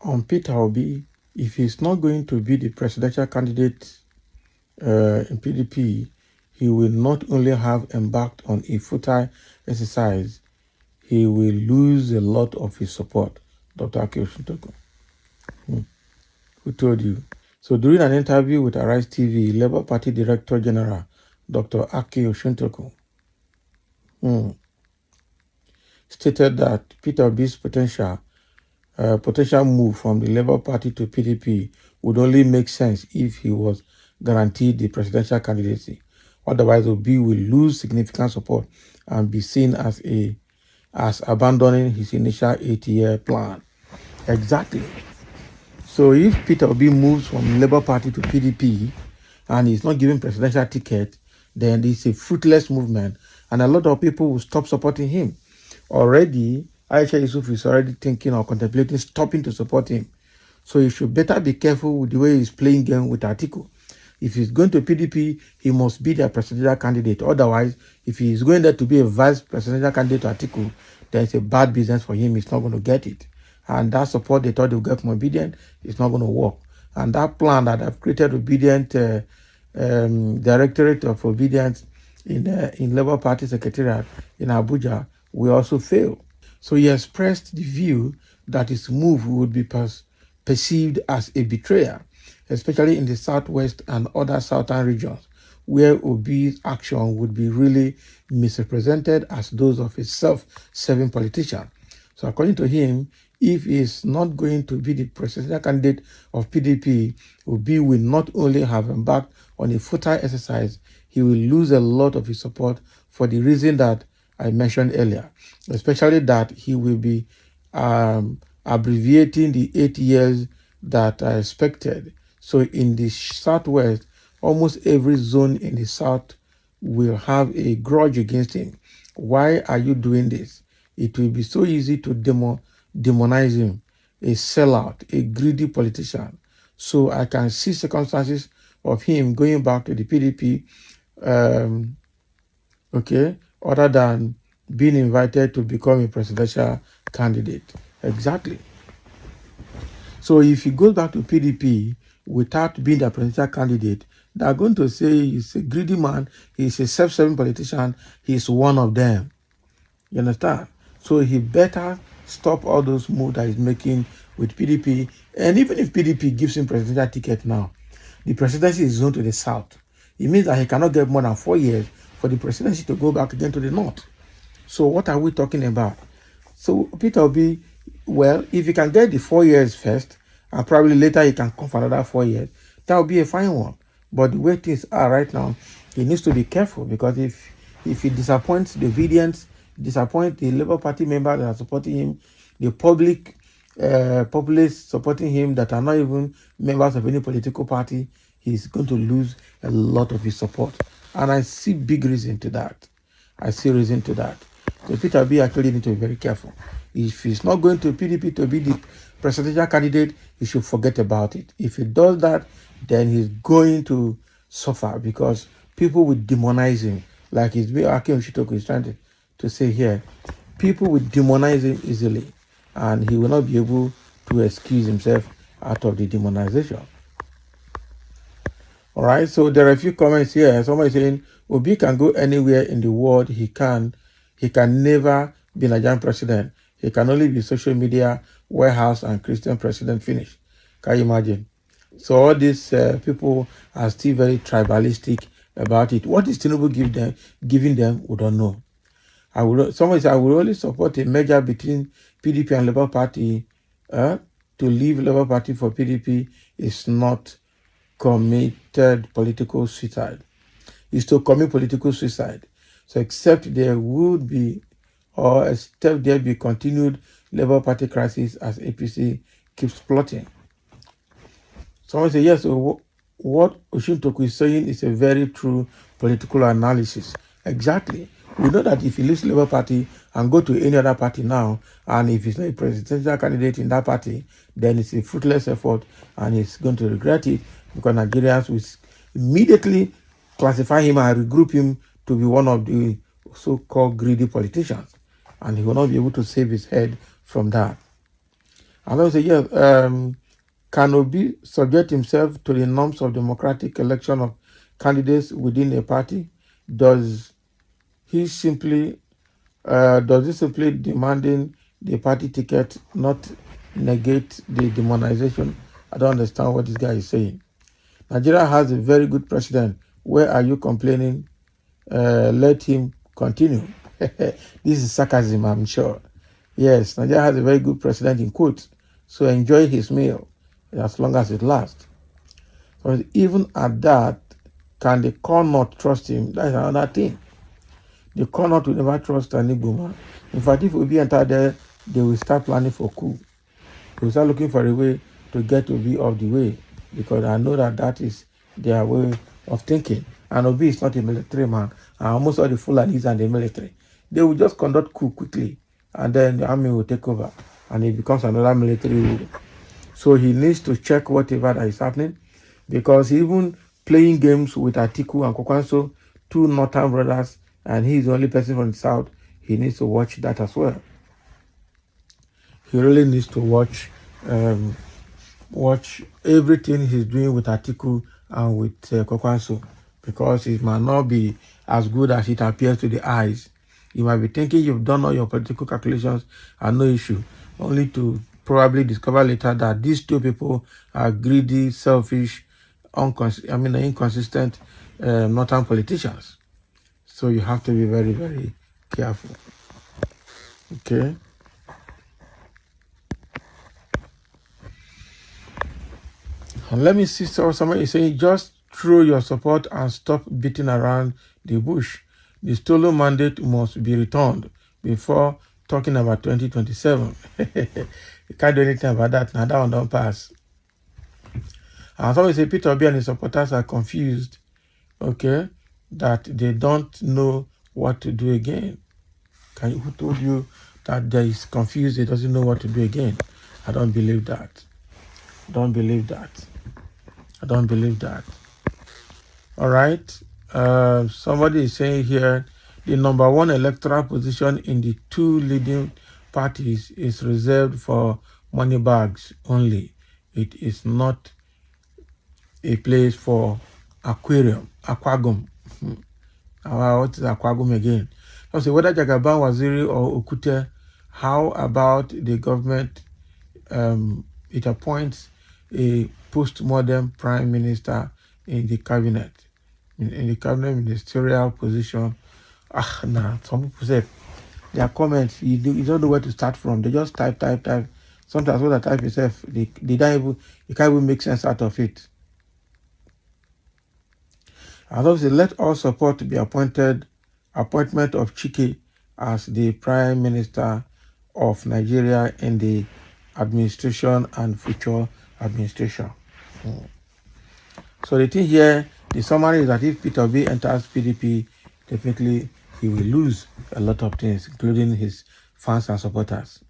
on Peter Obi, if he's not going to be the presidential candidate in PDP, he will not only have embarked on a futile exercise, he will lose a lot of his support. Dr. Aki Oshintoko. Who told you? So during an interview with Arise TV, Labour Party Director General Dr. Aki Oshintoko stated that Peter Obi's potential move from the Labour Party to PDP would only make sense if he was guaranteed the presidential candidacy. Otherwise, Obi will lose significant support and be seen as abandoning his initial 8-year plan. Exactly. So if Peter Obi moves from Labour Party to PDP and he's not given presidential ticket, then it's a fruitless movement and a lot of people will stop supporting him. Already, Aisha Yusuf is already thinking or contemplating stopping to support him. So he should better be careful with the way he's playing game with Atiku. If he's going to PDP, he must be their presidential candidate. Otherwise, if he's going there to be a vice presidential candidate to Atiku, then it's a bad business for him. He's not going to get it. And that support they thought they would get from Obedient is not going to work. And that plan that I've created, Obedient Directorate of Obedience in Labour Party Secretariat in Abuja, will also fail. So he expressed the view that his move would be perceived as a betrayal, especially in the southwest and other southern regions, where Obi's action would be really misrepresented as those of a self-serving politician. So according to him, if he is not going to be the presidential candidate of PDP, Obi will not only have embarked on a futile exercise, he will lose a lot of his support for the reason that I mentioned earlier, especially that he will be abbreviating the 8 years that are expected. So in the southwest, almost every zone in the south will have a grudge against him. Why are you doing this? It will be so easy to demonize him, a sellout, a greedy politician. So I can see circumstances of him going back to the PDP, other than being invited to become a presidential candidate. Exactly. So if he goes back to PDP without being the presidential candidate, they're going to say he's a greedy man, he's a self-serving politician, he's one of them. You understand? So he better stop all those moves that he's making with PDP. And even if PDP gives him presidential ticket now, the presidency is zoned to the south. It means that he cannot get more than 4 years for the presidency to go back again to the north. So what are we talking about? So Peter Obi, well, if he can get the 4 years first, and probably later he can come for another 4 years, that would be a fine one. But the way things are right now, he needs to be careful, because if he disappoints the Obedients, disappoint the Labour Party members that are supporting him, the populace supporting him that are not even members of any political party, he's going to lose a lot of his support. And I see big reason to that. So Peter Obi actually need to be very careful. If he's not going to PDP to be the presidential candidate, he should forget about it. If he does that, then he's going to suffer, because people will demonize him, like Aki Oshintoko is trying to say here. People will demonize him easily, and he will not be able to excuse himself out of the demonization. All right, so there are a few comments here. Somebody saying Obi can go anywhere in the world. He can never be Nigerian president. He can only be social media, warehouse, and Christian president. Finish. Can you imagine? So all these people are still very tribalistic about it. What is Tinubu giving them? We don't know. Somebody said I will only support a merger between PDP and Labour Party. To leave Labour Party for PDP is not committed political suicide. Is to commit political suicide. So except there be continued Labour Party crisis as APC keeps plotting. Someone say yes. So what Oshintoko is saying is a very true political analysis. Exactly. We know that if he leaves Labour Party and go to any other party now, and if he's not a presidential candidate in that party, then it's a fruitless effort, and he's going to regret it, because Nigerians will immediately classify him and regroup him to be one of the so-called greedy politicians, and he will not be able to save his head from that. And I say, yes, can Obi subject himself to the norms of democratic election of candidates within a party? Does he simply demanding the party ticket not negate the demonization? I don't understand what this guy is saying. Nigeria has a very good president. Where are you complaining? Let him continue. This is sarcasm, I'm sure. Yes, Nigeria has a very good president in quotes. So enjoy his meal as long as it lasts. But even at that, can the core not trust him? That's another thing. The core not will never trust an Igbo man. In fact, if Obi enter there, they will start planning for coup. They will start looking for a way to get Obi off the way, because I know that that is their way of thinking. And Obi is not a military man. And almost all the Fulanis and the military. They will just conduct coup quickly, and then the army will take over, and it becomes another military rule. So he needs to check whatever that is happening, because even playing games with Atiku and Kokwanso, two northern brothers, and he is the only person from the south, he needs to watch that as well. He really needs to watch everything he's doing with Atiku and with Kokwanso, because it might not be as good as it appears to the eyes. You might be thinking you've done all your political calculations and no issue, only to probably discover later that these two people are greedy, selfish, inconsistent northern politicians. So you have to be very, very careful. Okay. And let me see, so somebody is saying, just throw your support and stop beating around the bush. The stolen mandate must be returned before talking about 2027. You can't do anything about that now. That one don't pass. And somebody say Peter Obi and his supporters are confused, okay, that they don't know what to do again. Who told you that they is confused, they doesn't know what to do again? I don't believe that. I don't believe that. I don't believe that. All right. Somebody is saying here, the number one electoral position in the two leading parties is reserved for money bags only. It is not a place for aquagum. What is aquagum again? So say whether Jagaban, Waziri, or Okute, how about the government? It appoints a post-modern prime minister in the cabinet, in the cabinet ministerial position. Some people say their comments, you don't know where to start from. They just type. Sometimes when they type yourself, you can't even make sense out of it. And obviously, let all support be appointment of Chike as the Prime Minister of Nigeria in the administration and future administration. So the thing here, the summary is that if Peter Obi enters PDP, definitely he will lose a lot of things, including his fans and supporters.